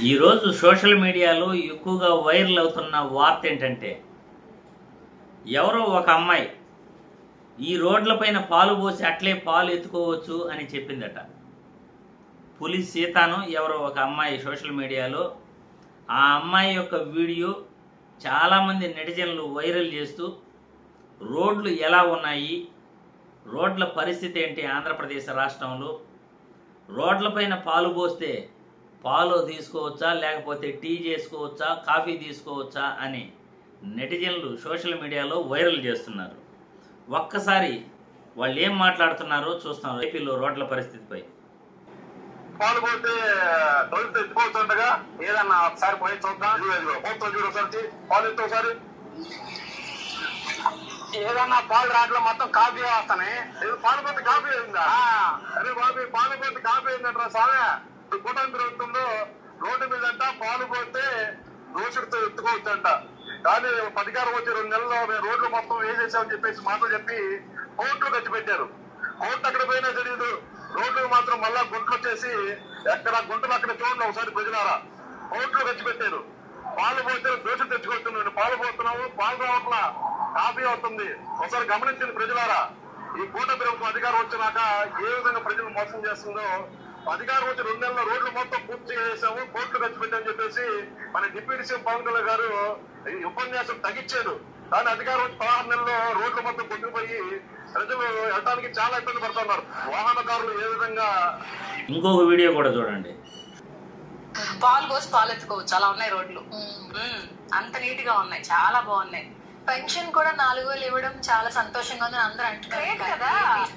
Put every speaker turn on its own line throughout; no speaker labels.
ఈరోజు సోషల్ మీడియాలో ఎక్కువగా వైరల్ అవుతున్న వార్త ఏంటంటే ఎవరో ఒక అమ్మాయి ఈ రోడ్లపైన పాలు పోసి అట్లే పాలు ఎత్తుకోవచ్చు అని చెప్పిందట. పులి సీతాను ఎవరో ఒక అమ్మాయి సోషల్ మీడియాలో ఆ అమ్మాయి యొక్క వీడియో చాలామంది నెటిజన్లు వైరల్ చేస్తూ రోడ్లు ఎలా ఉన్నాయి, రోడ్ల పరిస్థితి ఏంటి, ఆంధ్రప్రదేశ్ రాష్ట్రంలో రోడ్లపైన పాలు పోస్తే పాలు తీసుకోవచ్చా, లేకపోతే టీ చేసుకోవచ్చా, కాఫీ తీసుకోవచ్చా అని నెటిజన్లు సోషల్ మీడియాలో వైరల్ చేస్తున్నారు. ఒక్కసారి వాళ్ళు ఏం మాట్లాడుతున్నారో చూస్తాం ఏపీలో రోడ్ల పరిస్థితిపై.
పాలు పోతే తొలి తెచ్చుకోవచ్చుండగా ఏదన్నా ఒకసారి పోయి చూద్దాం. ఒకసారి పాలు ఎత్తు, ఒకసారి ఏదన్నా పాలు రాట్లో మొత్తం కాఫీ వస్తాయి. పాలు పోతే కాఫీ అయిందా? అరే బాబు, పాలు పోతే కాఫీ అయిందంటారా సామె? కూటమి ప్రభుత్వంలో రోడ్డు మీద అంట పాలు పోతే దోషుడితో ఎత్తుకోవచ్చంట. కానీ అధికారం వచ్చి 2 నెలల్లో మేము రోడ్లు మొత్తం వేసేసామని చెప్పేసి మాటలు చెప్పి కోర్టులు ఖర్చు పెట్టారు. కోర్టు అక్కడ పోయినా తెలియదు, రోడ్లు మాత్రం మళ్ళా గుంటలు వచ్చేసి ఎక్కడ గుంటలు అక్కడ చూడండి ఒకసారి ప్రజలారా. కోర్టులు ఖర్చు పెట్టారు. పాలు పోతే దోషులు తెచ్చుకొస్తున్నాడు. పాలు పోతున్నాము, పాలు రావట్లా, కాఫీ అవుతుంది. ఒకసారి గమనించింది ప్రజలారా. ఈ కూటమి ప్రభుత్వం అధికారం వచ్చినాక ఏ విధంగా ప్రజలు మోసం చేస్తుందో. అధికారం వచ్చి 2 నెలల రోడ్లు మొత్తం పూర్తి చేసాము, కోర్టులు ఖర్చు పెట్టామని చెప్పేసి మన డిప్యూటీ సీఎం పవన్ కళ్యాణ్ గారు ఈ ఉపన్యాసం తగ్గించారు. కానీ అధికారం వచ్చి 16 నెలల్లో రోడ్లు మొత్తం కొట్టుకుపోయి ప్రజలు వెళ్ళడానికి చాలా ఇబ్బంది పడుతున్నారు. వాహనదారులు ఏ విధంగా.
ఇంకొక వీడియో కూడా చూడండి.
పాలు పోసి పాలు ఎత్తుకోవచ్చు, అలా ఉన్నాయి రోడ్లు. అంత నీట్ గా ఉన్నాయి, చాలా బాగున్నాయి.
పెన్షన్ కూడా 4,000 ఇవ్వడం చాలా సంతోషంగా ఉందని అందరూ అంటున్నారు
కదా.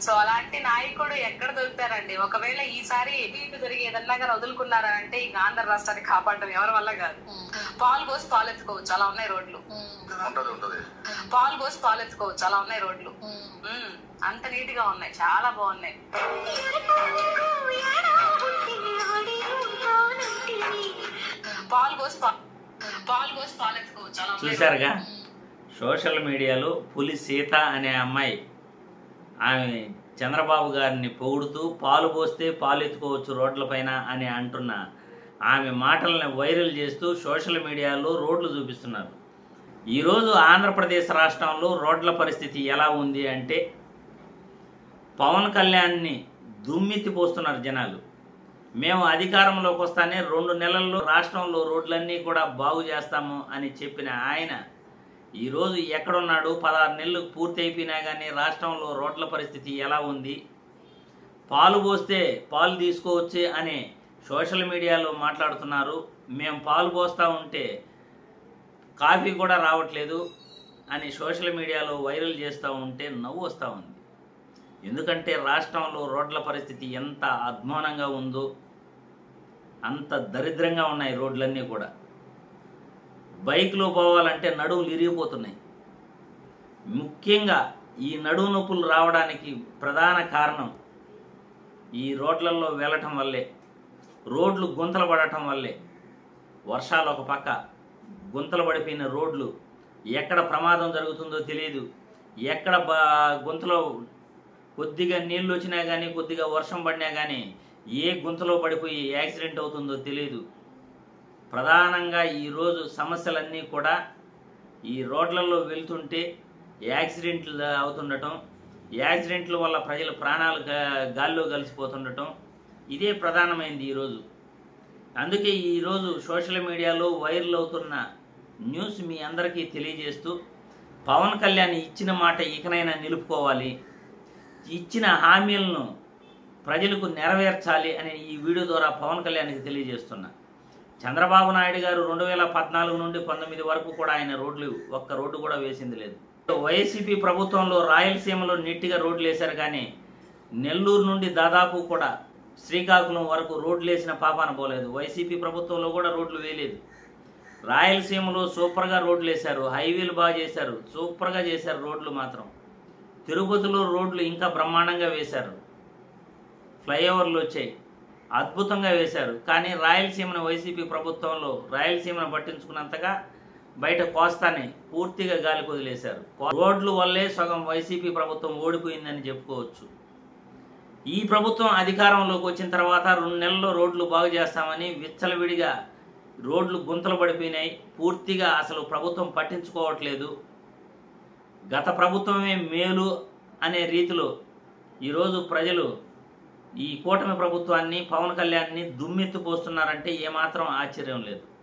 సో అలాంటి నాయకుడు ఎక్కడ దొరుకుతారండి? ఒకవేళ ఈసారి ఇటు జరిగి ఏదన్నా కానీ వదులుకున్నారా అంటే ఇక ఆంధ్ర రాష్ట్రాన్ని కాపాడడం ఎవరి వల్ల కాదు. పాలు పోసి పాలు ఎత్తుకోవచ్చు, అలా ఉన్నాయి రోడ్లు. పాలు పోసి పాలు ఎత్తుకోవచ్చు, అలా ఉన్నాయి రోడ్లు. అంత నీట్ గా ఉన్నాయి, చాలా బాగున్నాయి. పాలు పోసి పాలు ఎత్తుకోవచ్చు, అలా
చూశారుగా సోషల్ మీడియాలో పులి సీత అనే అమ్మాయి ఆమె చంద్రబాబు గారిని పొగుడుతూ పాలు పోస్తే పాలు ఎత్తుకోవచ్చు రోడ్లపైన అని అంటున్న ఆమె మాటలను వైరల్ చేస్తూ సోషల్ మీడియాలో రోడ్లు చూపిస్తున్నారు. ఈరోజు ఆంధ్రప్రదేశ్ రాష్ట్రంలో రోడ్ల పరిస్థితి ఎలా ఉంది అంటే పవన్ కళ్యాణ్ని దుమ్మెత్తిపోస్తున్నారు జనాలు. మేము అధికారంలోకి వస్తానే 2 నెలల్లో రాష్ట్రంలో రోడ్లన్నీ కూడా బాగు చేస్తాము అని చెప్పిన ఆయన ఈరోజు ఎక్కడున్నాడు? 16 నెలలు పూర్తి అయిపోయినా కానీ రాష్ట్రంలో రోడ్ల పరిస్థితి ఎలా ఉంది? పాలు పోస్తే పాలు తీసుకోవచ్చు అని సోషల్ మీడియాలో మాట్లాడుతున్నారు. మేము పాలు పోస్తూ ఉంటే కాఫీ కూడా రావట్లేదు అని సోషల్ మీడియాలో వైరల్ చేస్తూ ఉంటే నవ్వు వస్తూ ఉంది. ఎందుకంటే రాష్ట్రంలో రోడ్ల పరిస్థితి ఎంత అధ్వానంగా ఉందో అంత దరిద్రంగా ఉన్నాయి రోడ్లన్నీ కూడా. బైక్లో పోవాలంటే నడువులు ఇరిగిపోతున్నాయి. ముఖ్యంగా ఈ నడువు నొప్పులు రావడానికి ప్రధాన కారణం ఈ రోడ్లలో వెళ్ళటం వల్లే, రోడ్లు గుంతలు పడటం వల్లే. వర్షాలు ఒక పక్క, గుంతలు పడిపోయిన రోడ్లు, ఎక్కడ ప్రమాదం జరుగుతుందో తెలియదు. ఎక్కడ గుంతలో కొద్దిగా నీళ్ళు వచ్చినా కానీ, కొద్దిగా వర్షం పడినా కానీ ఏ గుంతలో పడిపోయి యాక్సిడెంట్ అవుతుందో తెలియదు. ప్రధానంగా ఈరోజు సమస్యలన్నీ కూడా ఈ రోడ్లలో వెళ్తుంటే యాక్సిడెంట్లు అవుతుండటం, యాక్సిడెంట్ల వల్ల ప్రజల ప్రాణాలు గాల్లో కలిసిపోతుండటం, ఇదే ప్రధానమైంది ఈరోజు. అందుకే ఈరోజు సోషల్ మీడియాలో వైరల్ అవుతున్న న్యూస్ మీ అందరికీ తెలియజేస్తూ పవన్ కళ్యాణ్ ఇచ్చిన మాట ఇకనైనా నిలుపుకోవాలి, ఇచ్చిన హామీలను ప్రజలకు నెరవేర్చాలి అని ఈ వీడియో ద్వారా పవన్ కళ్యాణ్కి తెలియజేస్తున్నా. చంద్రబాబు నాయుడు గారు 2014 నుండి 19 వరకు కూడా ఆయన ఒక్క రోడ్డు కూడా వేసింది లేదు. వైసీపీ ప్రభుత్వంలో రాయలసీమలో నీట్గా రోడ్లు వేశారు, కానీ నెల్లూరు నుండి దాదాపు కూడా శ్రీకాకుళం వరకు రోడ్లు వేసిన పాపాన పోలేదు. వైసీపీ ప్రభుత్వంలో కూడా రోడ్లు వేయలేదు. రాయలసీమలో సూపర్గా రోడ్లు వేశారు, హైవేలు బాగా చేశారు, సూపర్గా చేశారు రోడ్లు మాత్రం. తిరుపతిలో రోడ్లు ఇంకా బ్రహ్మాండంగా వేశారు, ఫ్లైఓవర్లు వచ్చాయి, అద్భుతంగా వేశారు. కానీ రాయలసీమను వైసీపీ ప్రభుత్వంలో రాయలసీమను పట్టించుకున్నంతగా బయట కోస్తానే పూర్తిగా గాలికి వదిలేశారు. రోడ్లు వల్లే సగం వైసీపీ ప్రభుత్వం ఓడిపోయిందని చెప్పుకోవచ్చు. ఈ ప్రభుత్వం అధికారంలోకి వచ్చిన తర్వాత 2 నెలల్లో రోడ్లు బాగు చేస్తామని విచ్చలవిడిగా రోడ్లు గుంతలు పడిపోయినాయి. పూర్తిగా అసలు ప్రభుత్వం పట్టించుకోవట్లేదు. గత ప్రభుత్వమే మేలు అనే రీతిలో ఈరోజు ప్రజలు ఈ కూటమి ప్రభుత్వాన్ని, పవన్ కళ్యాణ్ని దుమ్మెత్తిపోస్తున్నారంటే ఏమాత్రం ఆశ్చర్యం లేదు.